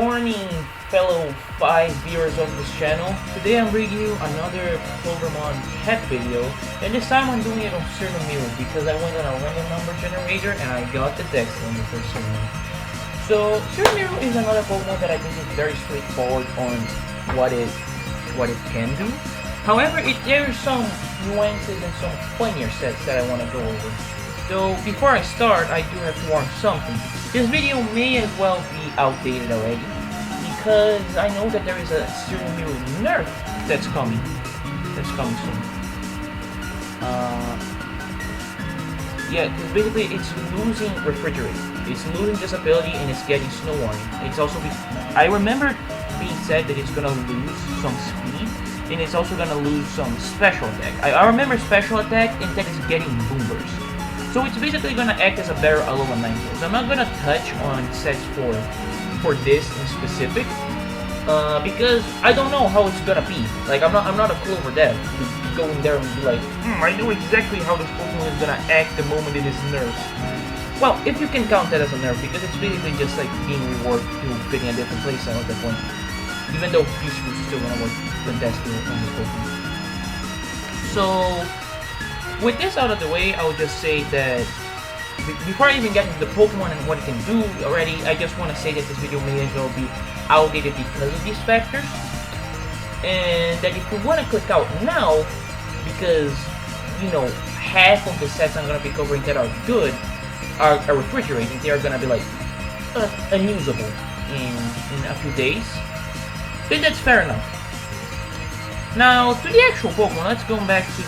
morning, fellow 5 viewers of this channel. Today I'm bringing you another Clovermon pet video, and this time I'm doing it on Cirnumiru because I went on a random number generator and I got the dex number for Cirnumiru. So Cirnumiru is another Pokemon that I think is very straightforward on what it can do. However, there are some nuances and some funnier sets that I want to go over. So before I start, I do have to warn something. This video may as well be outdated already, because I know that there is a Cirnumiru nerf that's coming soon. Yeah, because basically it's losing Refrigerate. It's losing this ability and it's getting Snow Warning. It's also I remember being said that it's gonna lose some speed, and it's also gonna lose some special attack. I remember special attack, and that is getting Boom Burst. So it's basically gonna act as a better Alola Ninetales. I'm not gonna touch on sets for this in specific, because I don't know how it's gonna be. Like I'm not a Clover dev to go in there and be like, I know exactly how this Pokemon is gonna act the moment it is nerfed. Well, if you can count that as a nerf, because it's basically just like being rewarded to fitting a different playstyle at that point. Even though Beast Boost is still gonna work fantastic on this Pokemon. So with this out of the way, I would just say that before I even get into the Pokemon and what it can do already, I just want to say that this video may as well be outdated because of these factors. And that if you want to click out now, because, you know, half of the sets I'm going to be covering that are good are refrigerating, they are going to be like unusable in a few days, then that's fair enough. Now, to the actual Pokemon, let's go back to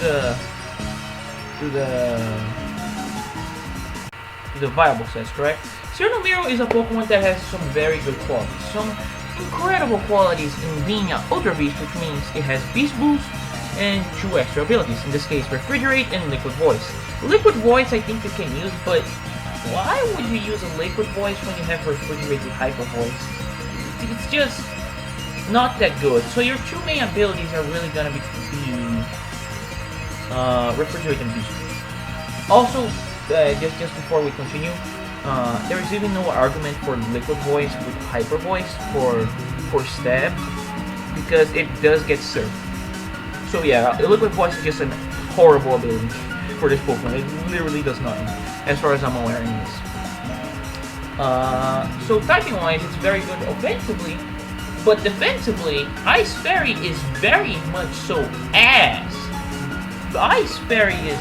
the viable sets, correct? Cirnumiru is a Pokemon that has some very good qualities, some incredible qualities in being an Ultra Beast, which means it has Beast Boost and 2 extra abilities, in this case Refrigerate and Liquid Voice. Liquid Voice I think you can use, but why would you use a Liquid Voice when you have Refrigerated Hyper Voice? It's just not that good. So your 2 main abilities are really gonna be Refrigerate and Beast Boost. Also, just before we continue, there is even no argument for Liquid Voice with Hyper Voice for Stab, because it does get served. So yeah, Liquid Voice is just a horrible ability for this Pokemon. It literally does nothing, as far as I'm aware anyways. So typing wise, it's very good offensively, but defensively, Ice Fairy is very much so ass. The Ice Fairy is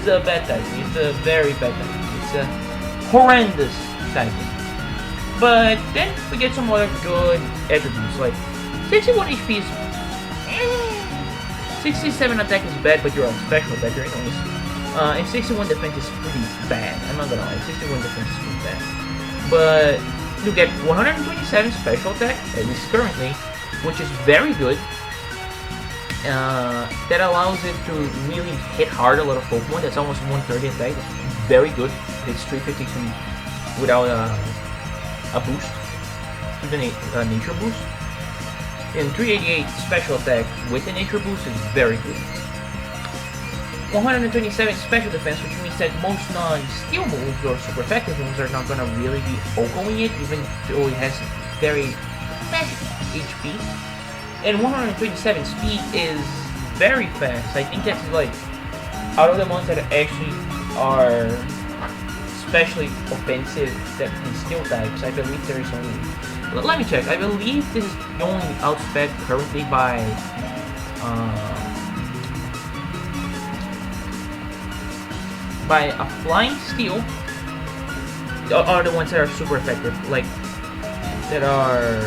a bad typing. It's a very bad typing. It's a horrendous typing. But then we get some other good attributes, like 61 HP is 67 attack is bad, but you're on special attack anyways. And 61 defense is pretty bad. I'm not gonna lie, 61 defense is pretty bad. But you get 127 special attack, at least currently, which is very good. That allows it to really hit hard a lot of Pokemon. That's almost 130 attack. It's very good. It's 352 without a boost, even a nature boost. And 388 special attack with a nature boost is very good. 127 special defense, which means that most non-steel moves or super effective moves are not gonna really be OHKOing it, even though it has very fast HP. And 127 speed is very fast. I think that's like, out of the ones that actually are especially offensive that in steel types, I believe there is only, let me check, I believe this is only outsped currently by a Flying Steel, are the ones that are super effective, like, that are,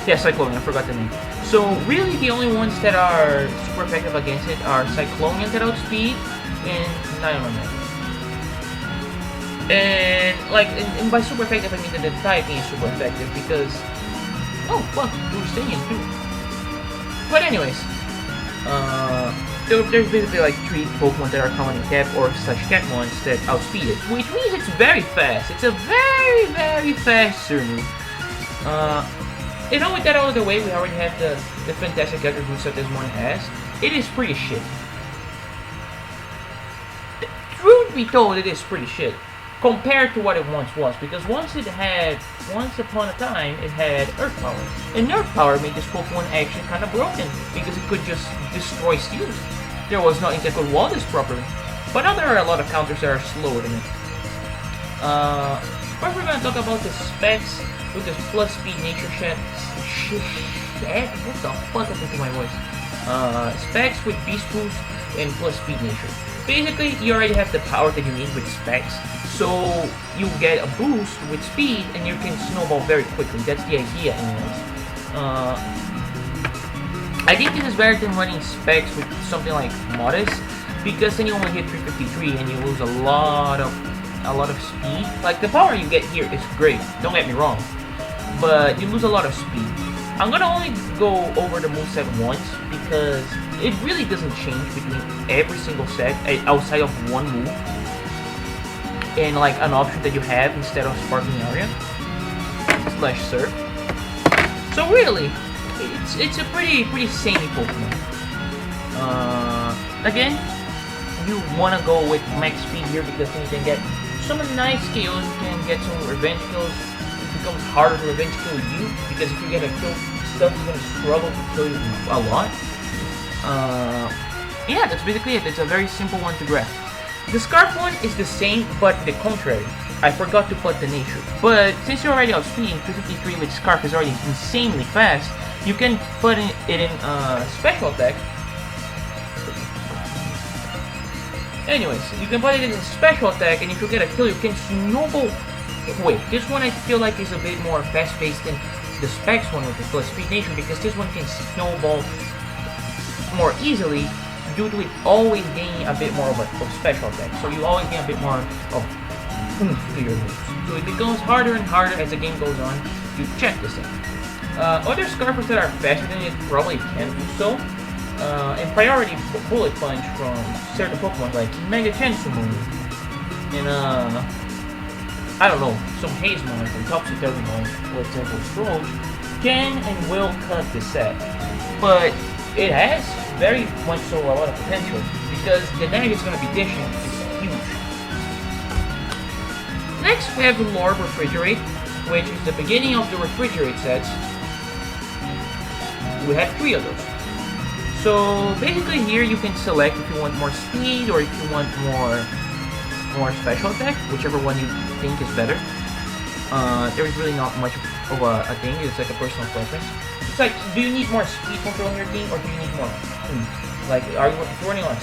yeah, Cyclone, I forgot the name. So really the only ones that are super effective against it are Cyclonian that outspeed and Nylonite. And like, and by super effective I mean that the typing is super effective because, oh fuck, Ustinian too. But anyways, there's basically like 3 Pokemon that are common in Cap or /Catmons that outspeed it, which means it's very fast. It's a very, very fast Cirnu. You know, with that out of the way, we already have the fantastic attributes that this one has. It is pretty shit. Truth be told, it is pretty shit. compared to what it once was, because once upon a time, it had Earth Power. And Earth Power made this Pokemon actually kind of broken, because it could just destroy Steels. There was nothing that could wall this properly. But now there are a lot of counters that are slower than it. First we're going to talk about the specs with this plus speed nature shed. What the fuck happened to my voice? Specs with beast boost and plus speed nature. Basically, you already have the power that you need with specs, so you get a boost with speed and you can snowball very quickly. That's the idea anyways. I think this is better than running specs with something like Modest, because then you only hit 353 and you lose a lot of speed. Like, the power you get here is great, don't get me wrong, but you lose a lot of speed. I'm gonna only go over the moveset once, because it really doesn't change between every single set outside of one move and like an option that you have instead of Sparkling Area / Surf. So really, it's a pretty samey Pokemon. Again, you wanna go with max speed here, because then you can get some nice kills. You can get some revenge kills. It becomes harder to revenge kill you, because if you get a kill, stuff is gonna struggle to kill you a lot. Yeah, that's basically it. It's a very simple one to grasp. The Scarf one is the same, but the contrary. I forgot to put the nature. But since you're already outspeeding, 253 with Scarf is already insanely fast, you can put it in special attack. Anyways, you can put it in special attack, and if you get a kill, you can snowball quick. This one I feel like is a bit more fast-paced than the Specs one with the plus speed nature, because this one can snowball more easily due to it always gaining a bit more of special attack. So you always gain a bit more of oomph to your moves. So it becomes harder and harder as the game goes on to check this out. Other Scarfers that are faster than it probably can do so. And priority Bullet Punch from certain Pokemon like Mega Cirnumiru and I don't know, some Haze Mine from Topsy-Turvy Mine, for example, Stroge, can and will cut the set. But it has very much so a lot of potential, because the damage it's going to be dishing is huge. Next we have the Lord Refrigerate, which is the beginning of the Refrigerate sets. We have 3 of those. So basically here you can select if you want more speed or if you want more special attack, whichever one you think is better. There is really not much of a thing, it's like a personal preference. It's like, do you need more speed control on your team, or do you need more speed? Like, if you're running on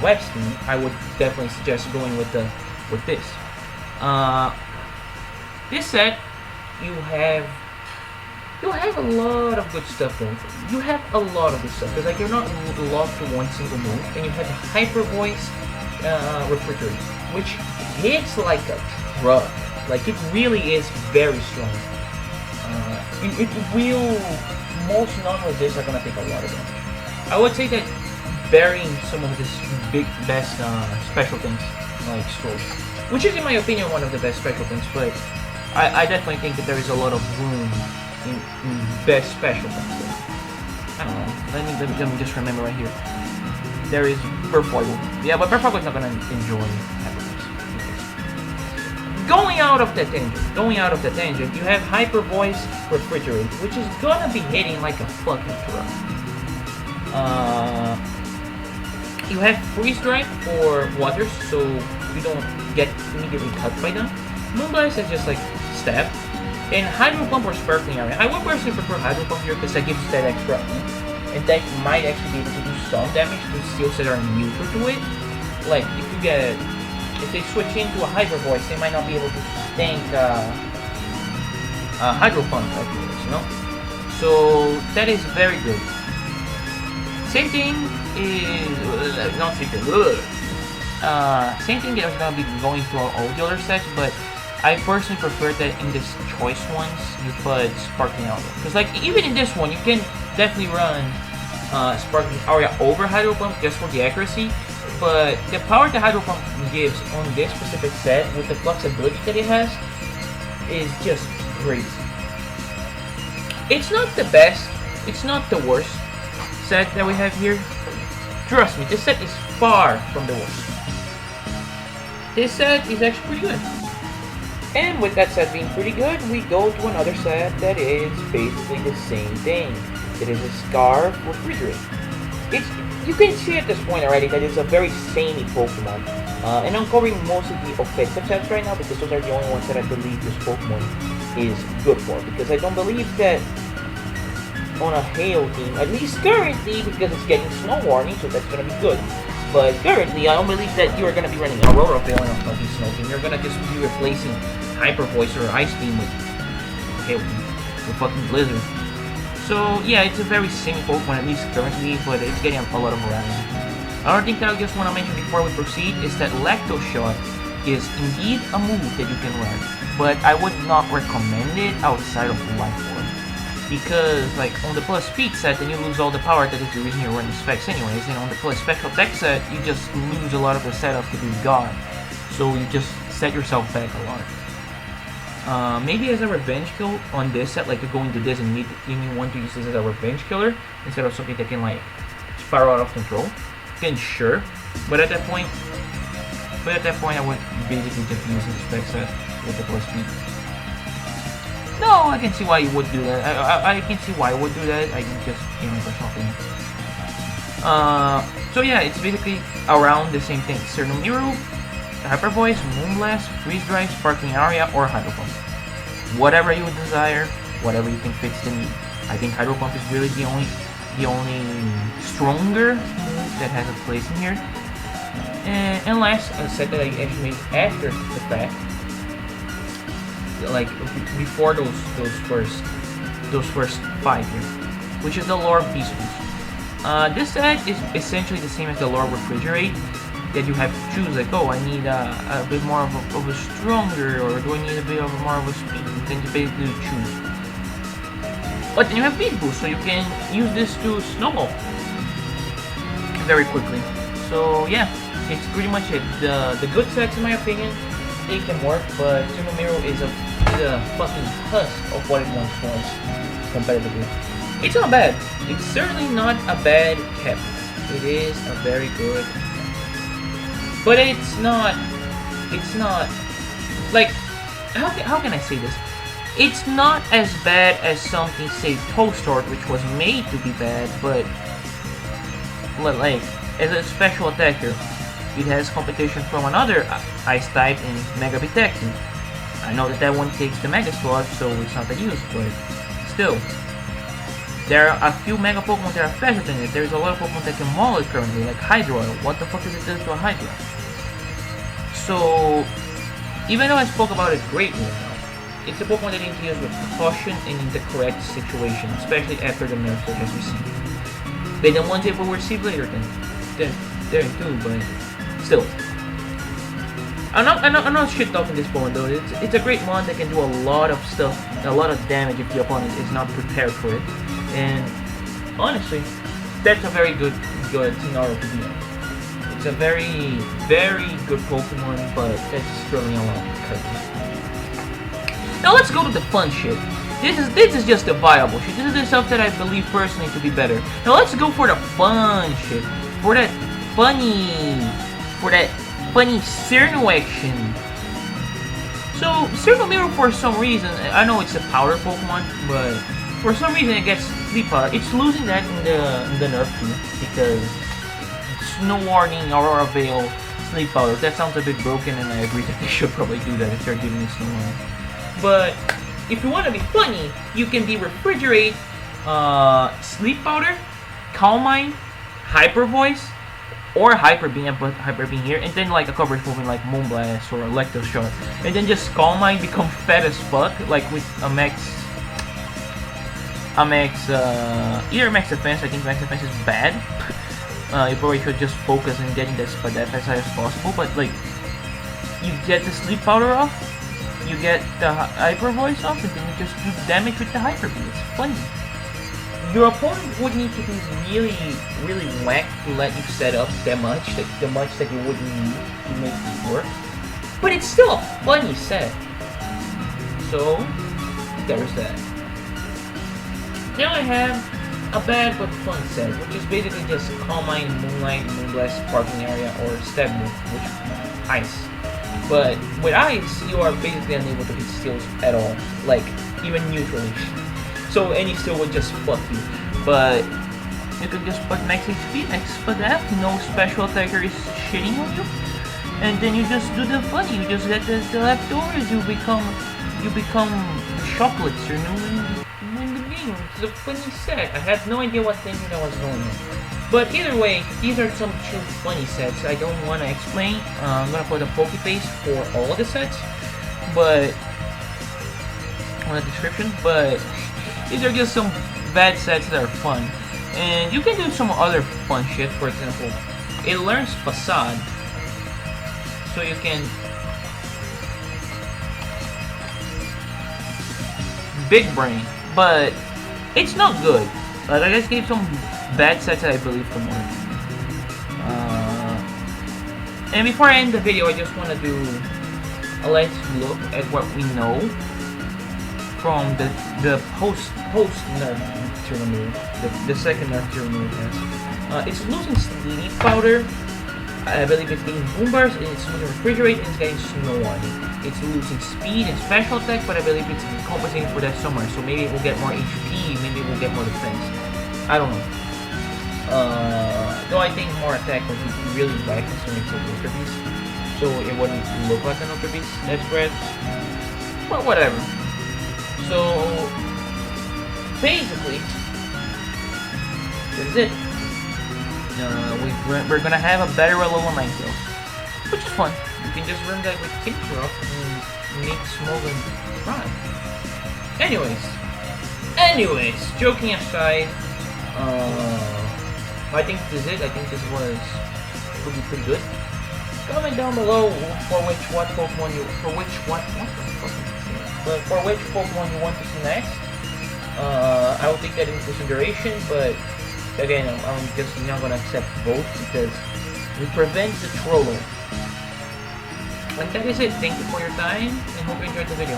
web speed, I would definitely suggest going with this. This set, you have a lot of good stuff going for you. You have a lot of good stuff, because like you're not locked to one single move, and you have the Hyper Voice Refrigerate, which hits like a drug. Like, it really is very strong. It will, most non-resist are gonna take a lot of damage. I would say that burying some of this best special things like Stroke, which is in my opinion one of the best special things, but I definitely think that there is a lot of room in best special things. I don't know. Let me just remember right here. There is Purfoil. Yeah, but Purfoil is not gonna enjoy Hyper Voice. Going out of the tangent, you have Hyper Voice Refrigerate, which is gonna be hitting like a fucking truck. You have Freeze Drive for waters, so you don't get immediately cut by them. Moonblast is just like stab. And Hydro Pump or Sparkling Area. I would personally prefer Hydro Pump here, because that gives that extra heat, and that might actually be able to do some damage to steels that are neutral to it. Like, if they switch into a Hydro Voice, they might not be able to tank Hydro Pump type units, you know? So that is very good. Same thing is same thing that is gonna be going through all the other sets, but I personally prefer that in this choice ones you put Sparkling Area, because like even in this one you can definitely run Sparkling Area over Hydro Pump just for the accuracy. But the power that Hydro Pump gives on this specific set, with the flexibility that it has, is just crazy. It's not the best, it's not the worst set that we have here. Trust me, this set is far from the worst. this set is actually pretty good. And with that set being pretty good, we go to another set that is basically the same thing. It is a Scarf Refrigerate. You can see at this point already that it's a very samey Pokemon. And I'm covering most of the offensive sets right now because those are the only ones that I believe this Pokemon is good for. Because I don't believe that on a Hail team, at least currently, because it's getting Snow Warning, so that's going to be good. But currently, I don't believe that you are going to be running Aurora Veil on a fucking Snow team. You're going to just be replacing Hyper Voice or Ice Beam with Hail team, with fucking Blizzard. So yeah, it's a very simple Pokemon, at least currently, but it's getting a lot of variety. Another thing that I just want to mention before we proceed is that Lacto Shot is indeed a move that you can run, but I would not recommend it outside of Life Orb. Because, like, on the plus speed set, then you lose all the power that is the reason you're running specs anyways, and on the plus special deck set, you just lose a lot of the setup to do God. So you just set yourself back a lot. Maybe as a revenge kill on this set, like you go into this and you want to use this as a revenge killer instead of something that can like spiral out of control, then sure. But at that point I would basically just use the spec set with the plus speed. No, I can see why you would do that. I can see why I would do that. I can just, you know, personal opinion. So yeah, it's basically around the same thing. Cirnumiru, Hyper Voice, Moonblast, Freeze Drive, Sparkling Aria, or Hydro Pump. Whatever you desire, whatever you think fits the need. I think Hydro Pump is really the only stronger move that has a place in here. And last, a set that I actually made after the fact, like before those first 5 here, which is the Lore Beast Boost. This set is essentially the same as the Lore Refrigerate. That you have to choose, like, oh, I need a bit more of a stronger, or do I need a bit more of a speed? And then you basically choose. But then you have Beat Boost, so you can use this to snowball very quickly. So yeah, it's pretty much it. The good sets, in my opinion, they can work, but Cirnumiru is a fucking husk of what it once was competitively. It's not bad. It's certainly not a bad cap. It is a very good. But it's not, like, how can I say this? It's not as bad as something, say, Toadsword, which was made to be bad, but, like, as a special attacker, it has competition from another Ice type in Mega Detective. I know that one takes the Mega slot, so it's not that used, but still. There are a few Mega Pokemon that are faster than it. There's a lot of Pokemon that can maul it currently, like Hydro. What the fuck is it doing to a Hydro? So, even though I spoke about it greatly now, it's a Pokemon that you need to use with caution and in the correct situation, especially after the nerfs it has received. They don't want it will receive later then there too, but still. I'm not shit talking this Pokemon though. It's a great mon that can do a lot of stuff, a lot of damage if the opponent is not prepared for it. And honestly, that's a very good scenario to be in. It's a very, very good Pokemon, but that's struggling along currently. Now let's go to the fun shit. This is just the viable shit. This is the stuff that I believe personally to be better. Now let's go for the fun shit. For that funny Cirnu action. So Cirnumiru, for some reason, I know it's a powder Pokemon, but for some reason it gets Sleep Powder. It's losing that in the nerf too, because Snow Warning, Aurora Veil, Sleep Powder. That sounds a bit broken, and I agree that they should probably do that if they're giving it Snow Warning. But if you want to be funny, you can be Refrigerate, Sleep Powder, Calm Mind, Hyper Voice, or Hyper Beam, but Hyper Beam here, and then like a coverage movement like Moonblast or Electro Shot, and then just Calm Mind become fat as fuck, like with a max, either max defense. I think max defense is bad. You probably should just focus on getting that spread as high as possible, but like, you get the Sleep Powder off, you get the Hyper Voice off, and then you just do damage with the Hyper Beam. It's funny. Your opponent would need to be really, really whack to let you set up that much that you wouldn't need to make it work. But it's still a funny set. So, there's that. Now I have a bad but fun set, which is basically just Calm Mind, Moonlight, Moonblast, Sparkling Area, or Stab Move, which Ice. But with ice, you are basically unable to hit steals at all, like even neutrally. So any steal would just fuck you. But you can just put max HP, max F, no special attacker is shitting on you, and then you just do the funny. You just get the leftovers. You become chocolates. You're win the game. It's a funny set. I had no idea what thing I was going on. But either way, these are some true funny sets. I don't want to explain. I'm gonna put a poke face for all the sets, but on the description. But these are just some bad sets that are fun, and you can do some other fun shit. For example, it learns facade, so you can big brain, but it's not good. Like I just gave some bad sets that I believe can work. And before I end the video, I just want to do a let's look at what we know from the post nerf Cirnumiru, the second nerf Cirnumiru has. It's losing sleep powder. I believe it's getting boom bars, and it's losing refrigerate, and it's getting snow on it. It's losing speed and special attack, but I believe it's compensating for that somewhere. So maybe it will get more HP, maybe it will get more defense. I don't know. Though I think more attack would be really bad considering it's a Ultra Beast, so it wouldn't look like an Ultra Beast that's red. But whatever. So basically, this is it. We're gonna have a better level 9 kill, which is fun. You can just run that with King Drop and make Smolder cry. Anyways, joking aside, I think this is it. I think this could be pretty good. Comment down below for which Pokemon you want to see next. I will take that into consideration, but again, I'm just not gonna accept both because we prevent the troller. And that is it. Thank you for your time, and hope you enjoyed the video.